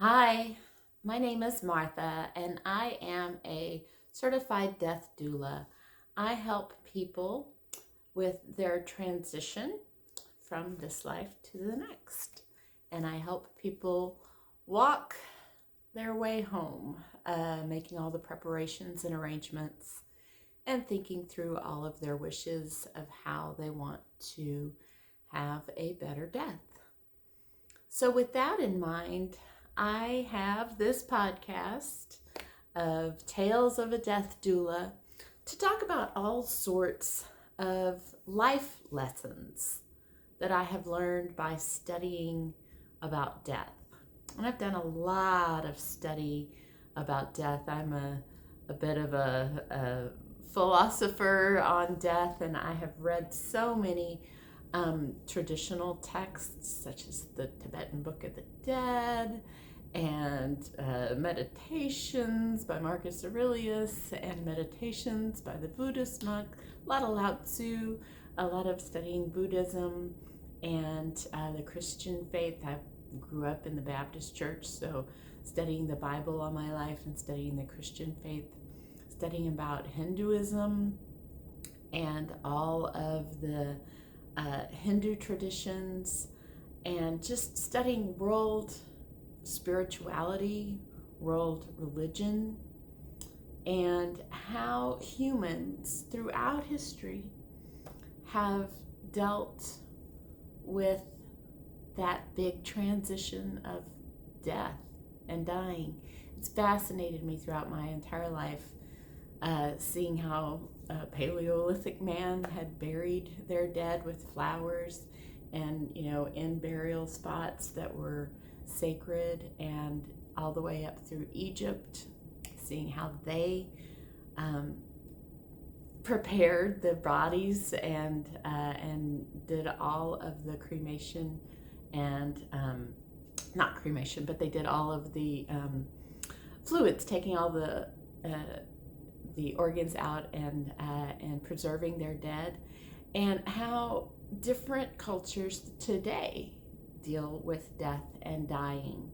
Hi, my name is Martha, and I am a certified death doula. I help people with their transition from this life to the next, and I help people walk their way home, making all the preparations and arrangements and thinking through all of their wishes of how they want to have a better death. So, with that in mind, I have this podcast of Tales of a Death Doula to talk about all sorts of life lessons that I have learned by studying about death. And I've done a lot of study about death. I'm a bit of a philosopher on death, and I have read so many traditional texts such as the Tibetan Book of the Dead and meditations by Marcus Aurelius and meditations by the Buddhist monk, a lot of Lao Tzu, a lot of studying Buddhism and the Christian faith. I grew up in the Baptist church, so studying the Bible all my life and studying the Christian faith, studying about Hinduism and all of the Hindu traditions, and just studying world spirituality, world religion, and how humans throughout history have dealt with that big transition of death and dying. It's fascinated me throughout my entire life, seeing how a Paleolithic man had buried their dead with flowers and, in burial spots that were sacred, and all the way up through Egypt, seeing how they prepared the bodies and did all of the cremation and not cremation, but they did all of the fluids, taking all the organs out and preserving their dead, and how different cultures today deal with death and dying.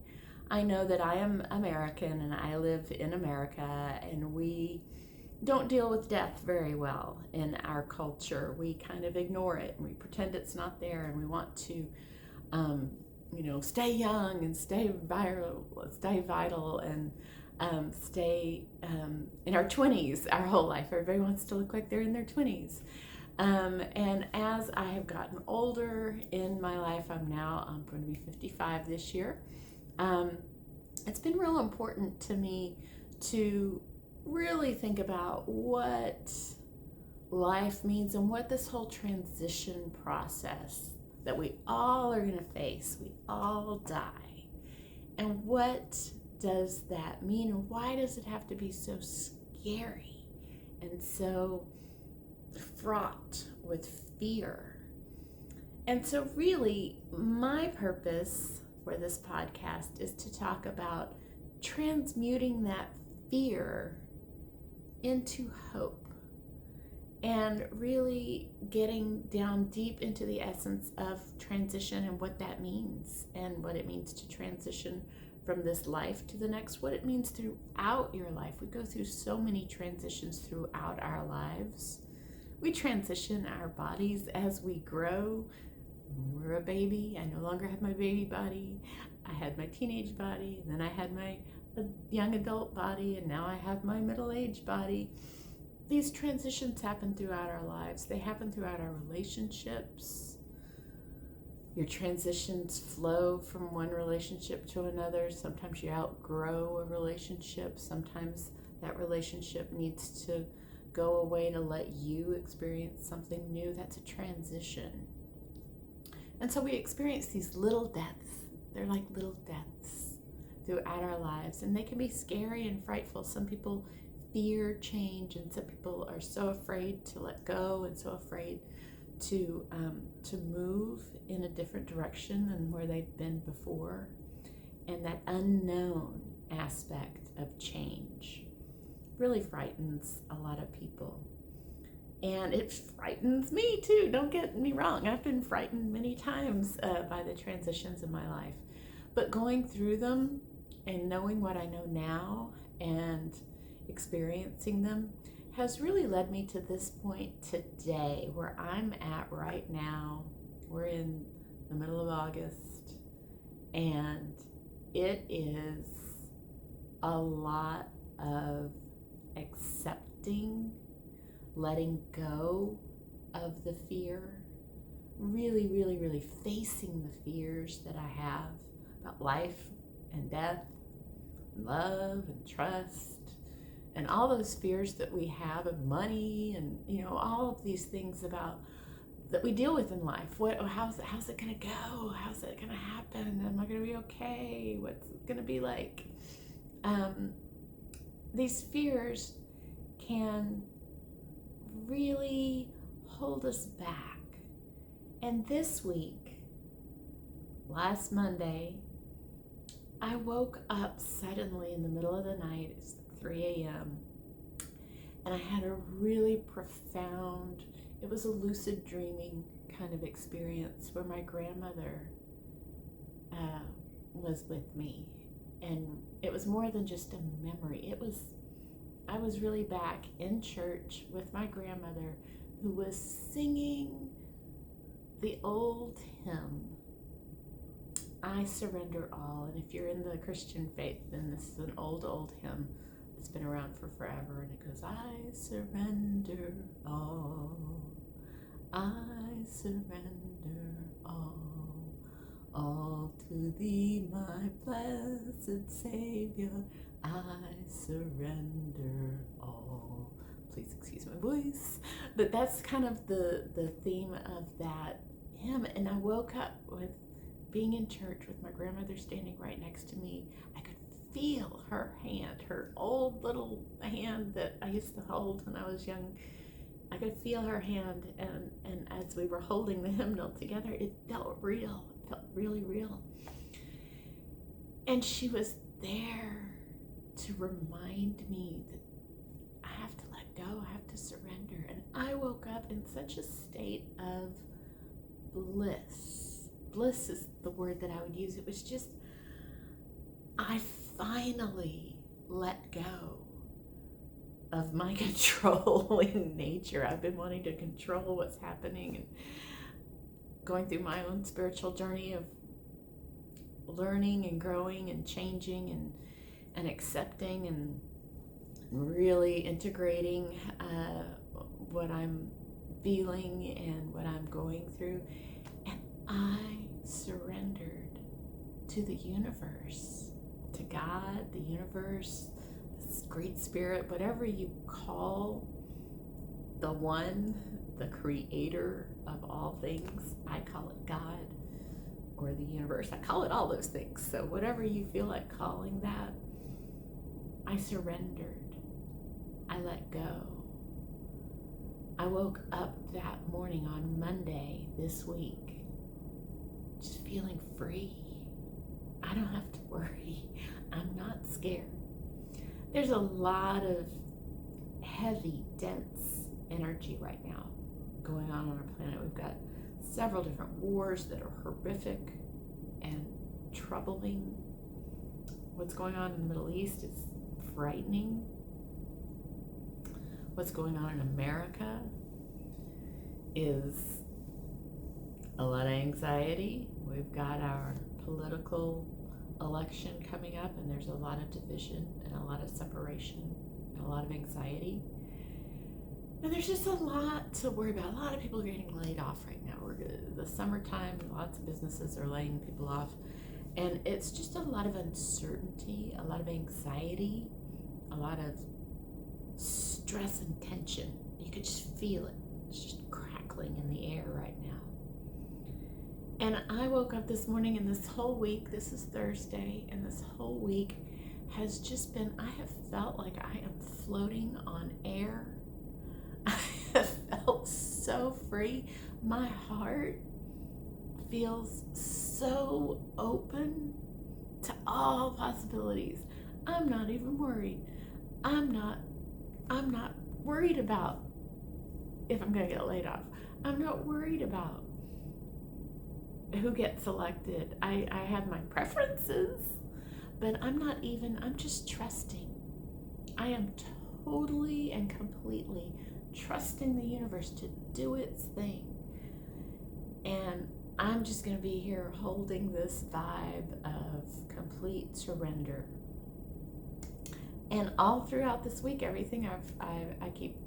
I know that I am American and I live in America, and we don't deal with death very well in our culture. We kind of ignore it and we pretend it's not there, and we want to stay young and stay vital and stay in our 20s our whole life. Everybody wants to look like they're in their 20s. And as I have gotten older in my life, I'm going to be 55 this year. It's been real important to me to really think about what life means and what this whole transition process that we all are going to face, we all die, and what does that mean, and why does it have to be so scary and so fraught with fear? And so really my purpose for this podcast is to talk about transmuting that fear into hope, and really getting down deep into the essence of transition and what that means, and what it means to transition from this life to the next, what it means throughout your life. We go through so many transitions throughout our lives. We transition our bodies as we grow. When we were a baby, I no longer have my baby body. I had my teenage body, and then I had my young adult body, and now I have my middle-aged body. These transitions happen throughout our lives. They happen throughout our relationships. Your transitions flow from one relationship to another. Sometimes you outgrow a relationship. Sometimes that relationship needs to go away to let you experience something new. That's a transition. And so we experience these little deaths. They're like little deaths throughout our lives, and they can be scary and frightful. Some people fear change, and some people are so afraid to let go and so afraid to move in a different direction than where they've been before. And that unknown aspect of change really frightens a lot of people. And it frightens me too, don't get me wrong. I've been frightened many times by the transitions in my life. But going through them And knowing what I know now and experiencing them has really led me to this point today where I'm at right now. We're in the middle of August, and it is a lot of accepting, letting go of the fear, really, really, really facing the fears that I have about life and death, and love and trust, and all those fears that we have of money, and all of these things about that we deal with in life. How's it gonna go? How's it gonna happen? Am I gonna be okay? What's it gonna be like? These fears can really hold us back. And this week, last Monday, I woke up suddenly in the middle of the night. It's 3 a.m. and I had a really profound, it was a lucid dreaming kind of experience where my grandmother was with me. And it was more than just a memory. I was really back in church with my grandmother, who was singing the old hymn, I Surrender All. And if you're in the Christian faith, then this is an old hymn that's been around for forever. And it goes, I surrender all, I surrender all to thee, my blessed Savior, I surrender all. Please excuse my voice. But that's kind of the theme of that hymn. And I woke up with being in church with my grandmother standing right next to me. I could feel her hand, her old little hand that I used to hold when I was young. I could feel her hand, and as we were holding the hymnal together, it felt real. It felt really real. And she was there to remind me that I have to let go, I have to surrender. And I woke up in such a state of bliss. Bliss is the word that I would use. It was just, I finally let go of my controlling nature. I've been wanting to control what's happening and going through my own spiritual journey of learning and growing and changing and accepting and really integrating what I'm feeling and what I'm going through. And I surrendered to the universe, to God, the universe, this great spirit, whatever you call the one, the creator of all things. I call it God or the universe. I call it all those things. So whatever you feel like calling that, I surrendered. I let go. I woke up that morning on Monday this week just feeling free. I don't have to worry. I'm not scared. There's a lot of heavy, dense energy right now going on our planet. We've got several different wars that are horrific and troubling. What's going on in the Middle East is frightening. What's going on in America is a lot of anxiety. We've got our political election coming up, and there's a lot of division and a lot of separation and a lot of anxiety. And there's just a lot to worry about. A lot of people are getting laid off right now. The summertime, lots of businesses are laying people off. And it's just a lot of uncertainty, a lot of anxiety, a lot of stress and tension. You could just feel it. It's just crackling in the air right now. And I woke up this morning, and this whole week, this is Thursday, and this whole week has just been, I have felt like I am floating on air. I have felt so free. My heart feels so open to all possibilities. I'm not even worried. I'm not worried about if I'm going to get laid off. I'm not worried about who gets elected. I have my preferences, but I'm just trusting. I am totally and completely trusting the universe to do its thing. And I'm just going to be here holding this vibe of complete surrender. And all throughout this week, everything I keep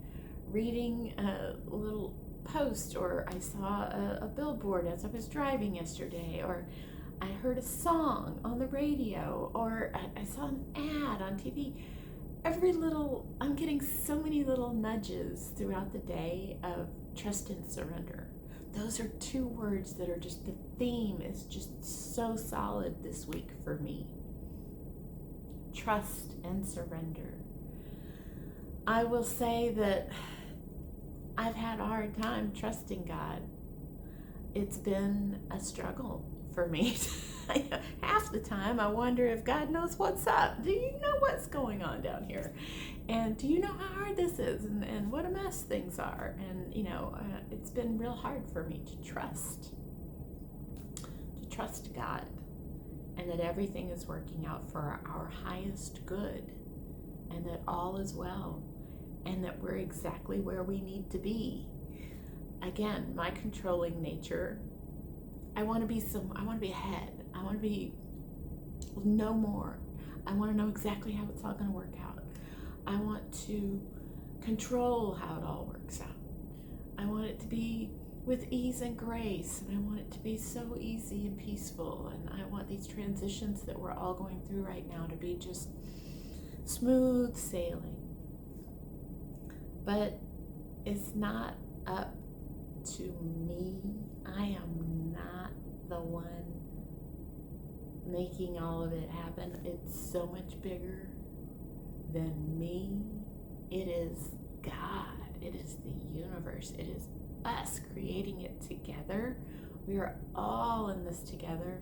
reading a little post, or I saw a billboard as I was driving yesterday, or I heard a song on the radio, or I saw an ad on TV. I'm getting so many little nudges throughout the day of trust and surrender. Those are two words that are just, the theme is just so solid this week for me. Trust and surrender. I will say that I've had a hard time trusting God. It's been a struggle for me. Half the time I wonder if God knows what's up. Do you know what's going on down here? And do you know how hard this is, and what a mess things are? And it's been real hard for me to trust God, and that everything is working out for our highest good, and that all is well, and that we're exactly where we need to be. Again, my controlling nature, I want to be ahead. I want to know more. I want to know exactly how it's all going to work out. I want to control how it all works out. I want it to be with ease and grace, and I want it to be so easy and peaceful, and I want these transitions that we're all going through right now to be just smooth sailing. But it's not up to me. I am not the one making all of it happen. It's so much bigger than me. It is God. It is the universe. It is us creating it together. We are all in this together,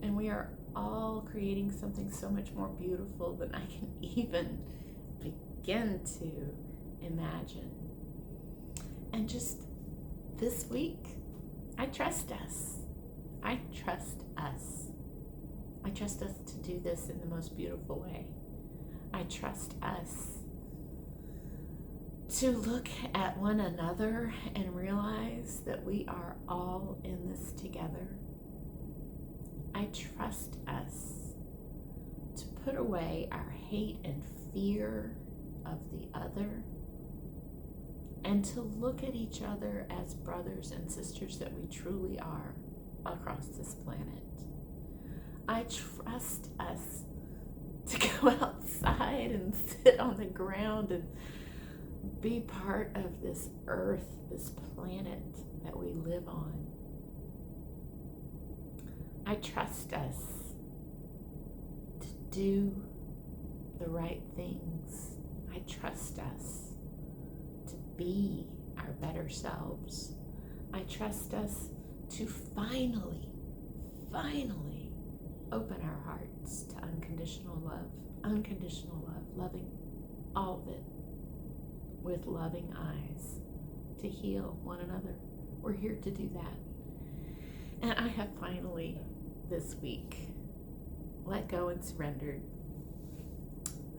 and we are all creating something so much more beautiful than I can even begin to imagine. And just this week, I trust us. I trust us. I trust us to do this in the most beautiful way. I trust us to look at one another and realize that we are all in this together. I trust us to put away our hate and fear of the other, and to look at each other as brothers and sisters that we truly are across this planet. I trust us to go outside and sit on the ground and be part of this earth, this planet that we live on. I trust us to do the right things. I trust us to be our better selves. I trust us to finally open our hearts to unconditional love, loving all of it with loving eyes, to heal one another. We're here to do that. And I have finally, this week, let go and surrendered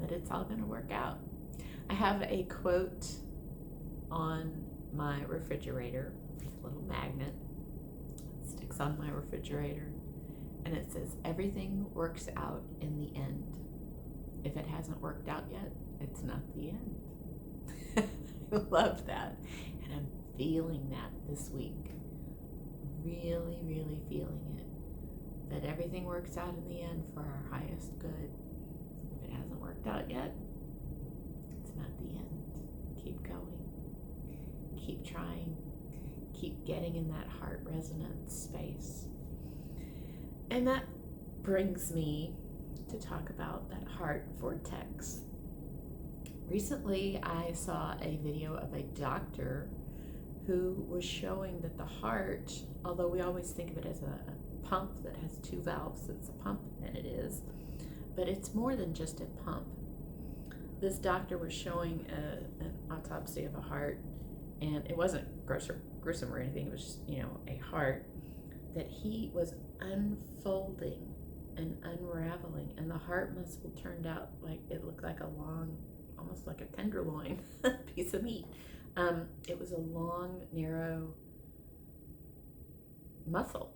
that it's all going to work out. I have a quote on my refrigerator, a little magnet, it sticks on my refrigerator, and it says, "Everything works out in the end. If it hasn't worked out yet, it's not the end." I love that. And I'm feeling that this week. Really, really feeling it. That everything works out in the end for our highest good. If it hasn't worked out yet, it's not the end. Keep going. Keep trying. Keep getting in that heart resonance space. And that brings me to talk about that heart vortex. Recently, I saw a video of a doctor who was showing that the heart, although we always think of it as a pump that has two valves, it's a pump, and it is, but it's more than just a pump. This doctor was showing an autopsy of a heart, and it wasn't gruesome or anything, it was just, a heart that he was unfolding and unraveling, and the heart muscle turned out like it looked like a long, almost like a tenderloin piece of meat. It was a long, narrow muscle,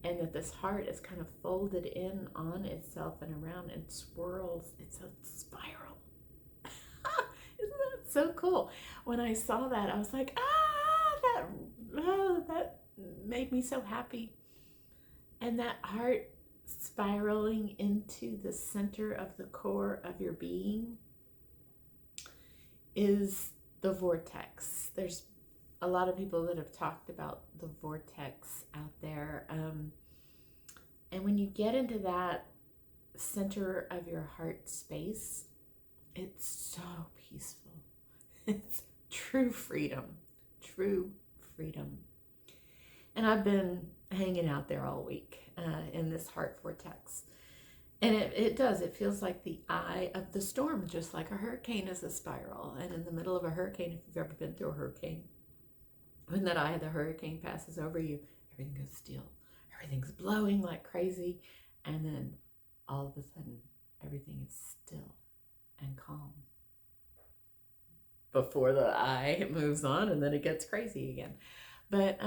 and that this heart is kind of folded in on itself and around and swirls. It's a spiral. Isn't that so cool? When I saw that, I was like, that made me so happy. And that heart spiraling into the center of the core of your being is the vortex. There's a lot of people that have talked about the vortex out there. And when you get into that center of your heart space, it's so peaceful. It's true freedom, true freedom. And I've been hanging out there all week in this heart vortex. And it does, it feels like the eye of the storm, just like a hurricane is a spiral. And in the middle of a hurricane, if you've ever been through a hurricane, when that eye of the hurricane passes over you, everything goes still. Everything's blowing like crazy. And then all of a sudden, everything is still and calm before the eye moves on, and then it gets crazy again. But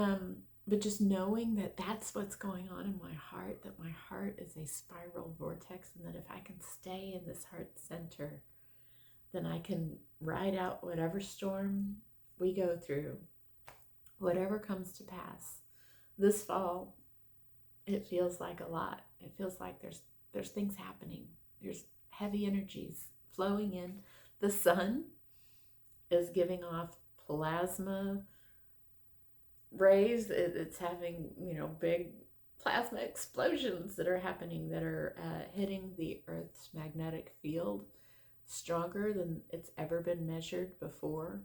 just knowing that that's what's going on in my heart, that my heart is a spiral vortex, and that if I can stay in this heart center, then I can ride out whatever storm we go through, whatever comes to pass. This fall, it feels like a lot. It feels like there's things happening. There's heavy energies flowing in. The sun is giving off plasma rays. It's having, big plasma explosions that are happening, that are hitting the Earth's magnetic field stronger than it's ever been measured before.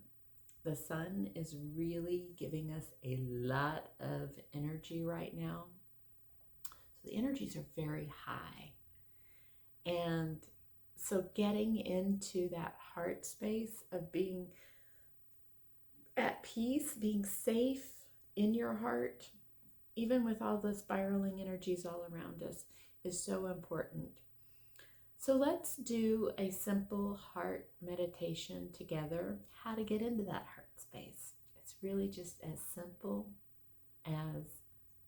The sun is really giving us a lot of energy right now. So the energies are very high. And so getting into that heart space of being at peace, being safe in your heart, even with all the spiraling energies all around us, is so important. So let's do a simple heart meditation together, how to get into that heart space. It's really just as simple as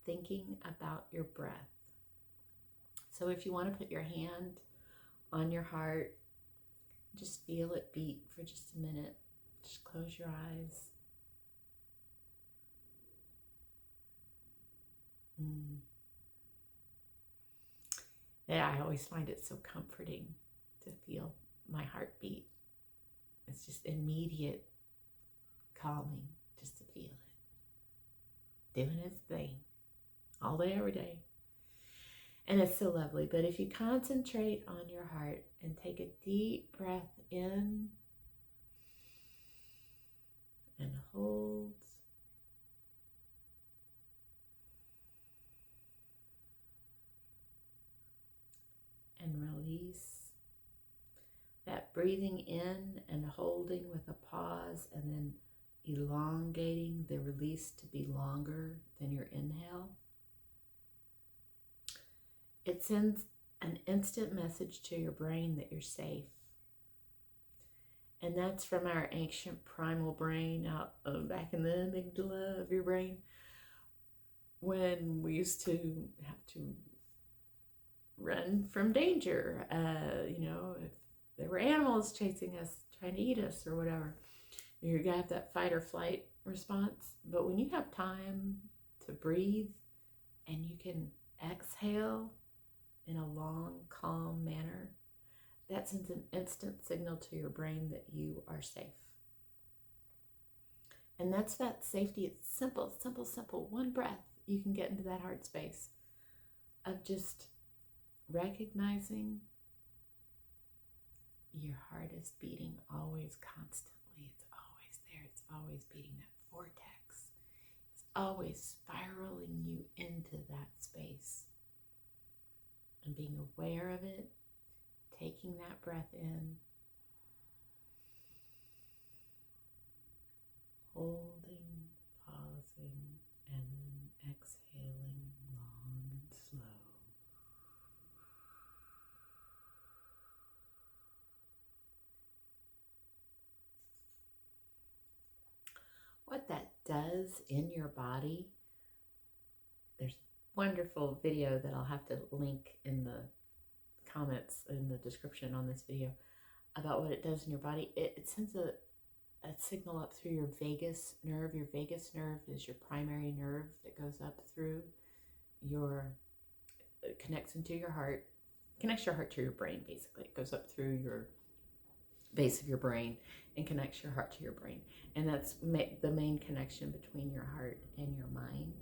thinking about your breath. So if you want to put your hand on your heart, just feel it beat for just a minute. Just close your eyes. Yeah, I always find it so comforting to feel my heartbeat. It's just immediate calming just to feel it. Doing its thing all day, every day. And it's so lovely. But if you concentrate on your heart and take a deep breath in and hold, and release, that breathing in and holding with a pause, and then elongating the release to be longer than your inhale, it sends an instant message to your brain that you're safe. And that's from our ancient primal brain out back in the amygdala of your brain, when we used to have to run from danger, if there were animals chasing us, trying to eat us or whatever. You're gonna have that fight or flight response. But when you have time to breathe and you can exhale in a long, calm manner, that sends an instant signal to your brain that you are safe. And that's that safety. It's simple, simple, simple. One breath, you can get into that heart space of just recognizing your heart is beating always, constantly. It's always there. It's always beating. That vortex is always spiraling you into that space. And being aware of it, taking that breath in, holding, pausing, and then exhaling long and slow. what that does in your body. There's a wonderful video that I'll have to link in the comments in the description on this video about what it does in your body. It sends a signal up through your vagus nerve. Your vagus nerve is your primary nerve that goes up through your, connects into your heart, connects your heart to your brain, basically. It goes up through your base of your brain and connects your heart to your brain. And that's the main connection between your heart and your mind.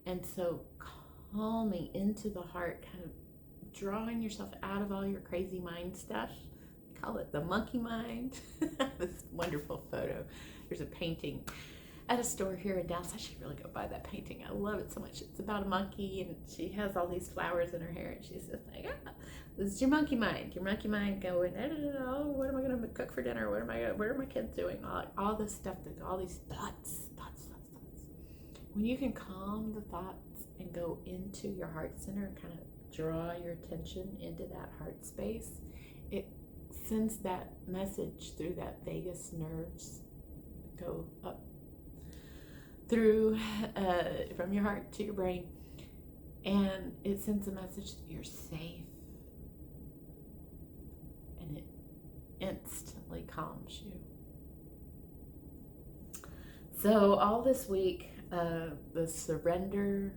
And so calming into the heart, kind of drawing yourself out of all your crazy mind stuff. I call it the monkey mind. This wonderful photo. There's a painting at a store here in Dallas. I should really go buy that painting. I love it so much. It's about a monkey, and she has all these flowers in her hair, and she's just like, this is your monkey mind. Your monkey mind going, oh, what am I going to cook for dinner? What are my kids doing? All this stuff, all these thoughts. When you can calm the thoughts and go into your heart center and kind of draw your attention into that heart space, it sends that message through that vagus nerves, go up through from your heart to your brain, and it sends a message that you're safe, and it instantly calms you. So all this week, the surrender,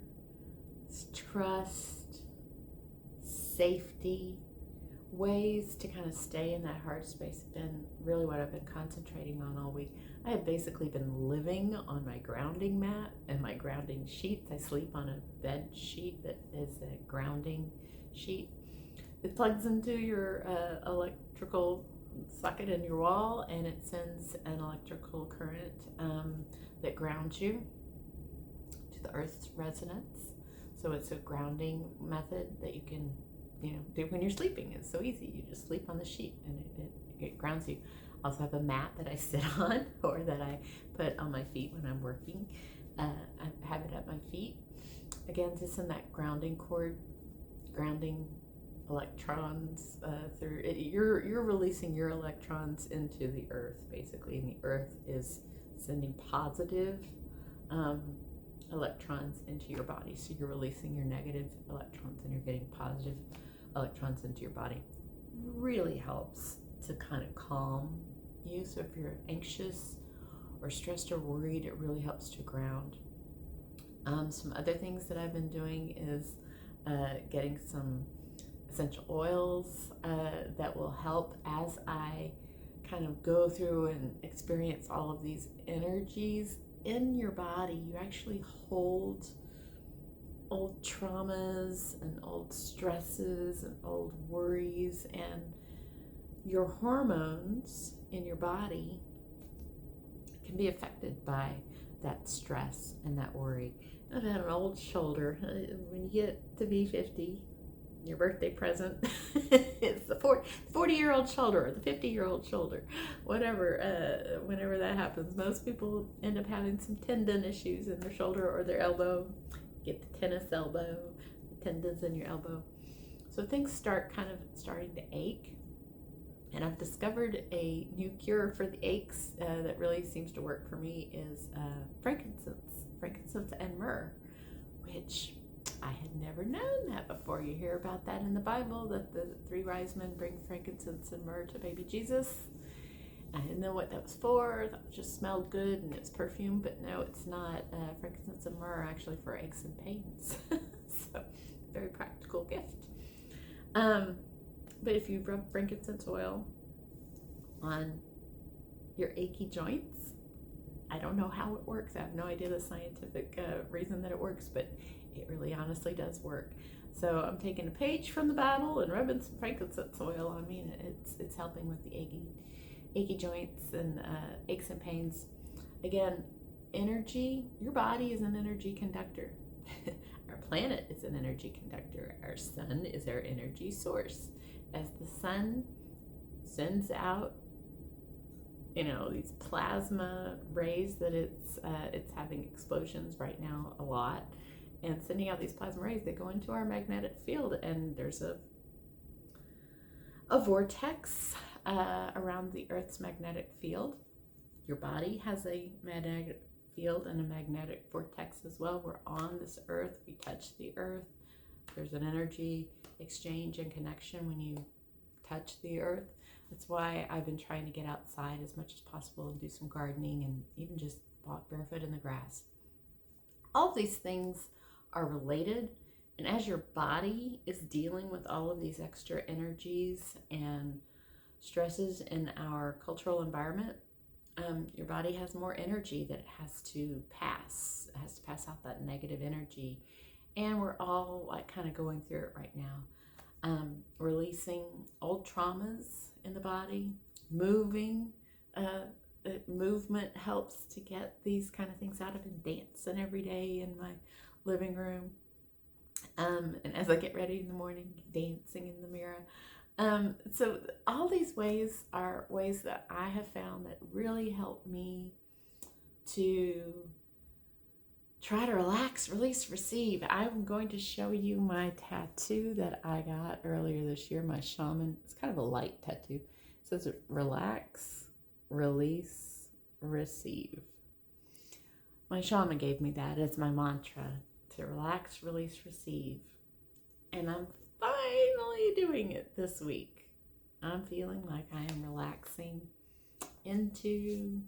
trust, safety, ways to kind of stay in that heart space have been really what I've been concentrating on all week. I have basically been living on my grounding mat and my grounding sheets. I sleep on a bed sheet that is a grounding sheet. It plugs into your electrical socket in your wall, and it sends an electrical current that grounds you to the earth's resonance. So it's a grounding method that you can do when you're sleeping. It's so easy. You just sleep on the sheet and it grounds you. I also have a mat that I sit on, or that I put on my feet when I'm working. I have it at my feet. Again, to send that grounding cord, grounding electrons through it. You're releasing your electrons into the earth, basically, and the earth is sending positive electrons into your body. So you're releasing your negative electrons and you're getting positive electrons into your body. Really helps to kind of calm you. So if you're anxious or stressed or worried, it really helps to ground. Some other things that I've been doing is getting some essential oils that will help as I kind of go through and experience all of these energies in your body. You actually hold old traumas and old stresses and old worries, and your hormones in your body can be affected by that stress and that worry. I've had an old shoulder. When you get to be 50, your birthday present, it's the 40-year-old shoulder or the 50-year-old shoulder, whatever. Whenever that happens, most people end up having some tendon issues in their shoulder or their elbow. Get the tennis elbow, the tendons in your elbow. So things start starting to ache. And I've discovered a new cure for the aches that really seems to work for me is frankincense and myrrh, which I had never known that before. You hear about that in the Bible, that the 3 wise men bring frankincense and myrrh to baby Jesus. I didn't know what that was for. I thought it just smelled good and it's perfume, but no, it's not. Frankincense and myrrh are actually for aches and pains. So, very practical gift. But if you rub frankincense oil on your achy joints, I don't know how it works. I have no idea the scientific reason that it works, but it really honestly does work. So I'm taking a page from the Bible and rubbing some frankincense oil on me, and it's helping with the achy joints and aches and pains. Again, energy, your body is an energy conductor. Our planet is an energy conductor. Our sun is our energy source. As the sun sends out, these plasma rays that it's having explosions right now a lot, and sending out these plasma rays, they go into our magnetic field, and there's a vortex around the Earth's magnetic field. Your body has a magnetic field and a magnetic vortex as well. We're on this earth. We touch the earth. There's an energy exchange and connection when you touch the earth. That's why I've been trying to get outside as much as possible and do some gardening and even just walk barefoot in the grass. All these things are related, and as your body is dealing with all of these extra energies and stresses in our cultural environment, your body has more energy that it has to pass. It has to pass out that negative energy, and we're all like kind of going through it right now. Releasing old traumas in the body, moving. Movement helps to get these kind of things out of it. Dancing every day in my living room. And as I get ready in the morning, dancing in the mirror. So all these ways are ways that I have found that really help me to try to relax, release, receive. I'm going to show you my tattoo that I got earlier this year, my shaman. It's kind of a light tattoo. It says relax, release, receive. My shaman gave me that as my mantra, to relax, release, receive. And I'm finally doing it this week. I'm feeling like I am relaxing into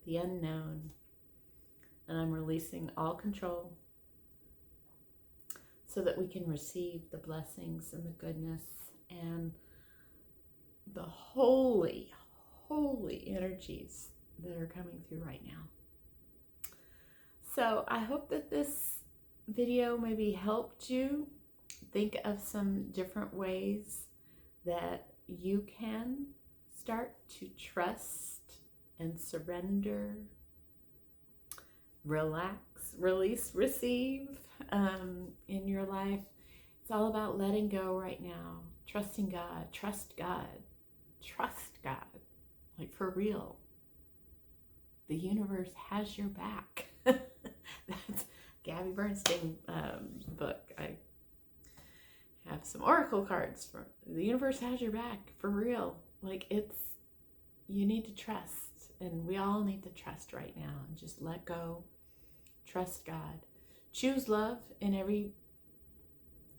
the unknown, and I'm releasing all control so that we can receive the blessings and the goodness and the holy energies that are coming through right now. So I hope that this video maybe helped you think of some different ways that you can start to trust and surrender, relax, release, receive in your life. It's all about letting go right now, trusting God, trust God, trust God, like for real. The universe has your back. That's Gabby Bernstein book. I have some oracle cards for the universe has your back for real. Like you need to trust, and we all need to trust right now and just let go. Trust God. Choose love in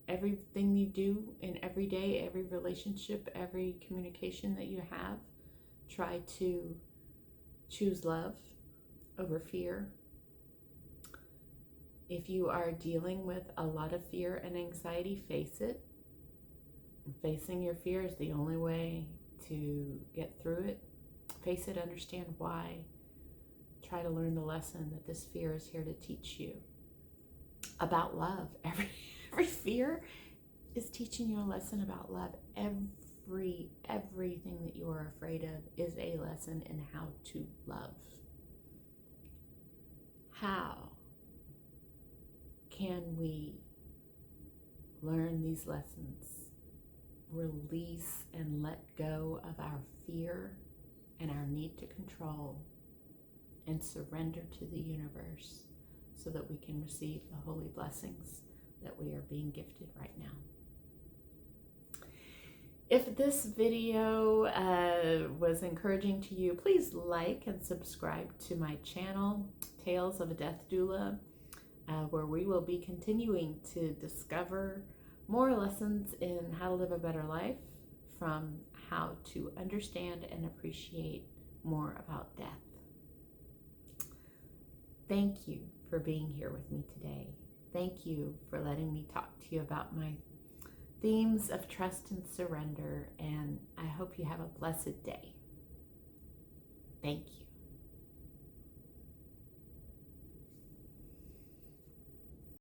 everything you do, in every day, every relationship, every communication that you have. Try to choose love over fear. If you are dealing with a lot of fear and anxiety, face it. Facing your fear is the only way to get through it. Face it, understand why. Try to learn the lesson that this fear is here to teach you about love. Every fear is teaching you a lesson about love. Everything that you are afraid of is a lesson in how to love. How can we learn these lessons, release and let go of our fear and our need to control, and surrender to the universe so that we can receive the holy blessings that we are being gifted right now? If this video was encouraging to you, please like and subscribe to my channel, Tales of a Death Doula, where we will be continuing to discover more lessons in how to live a better life, from how to understand and appreciate more about death. Thank you for being here with me today. Thank you for letting me talk to you about my themes of trust and surrender, and I hope you have a blessed day. Thank you.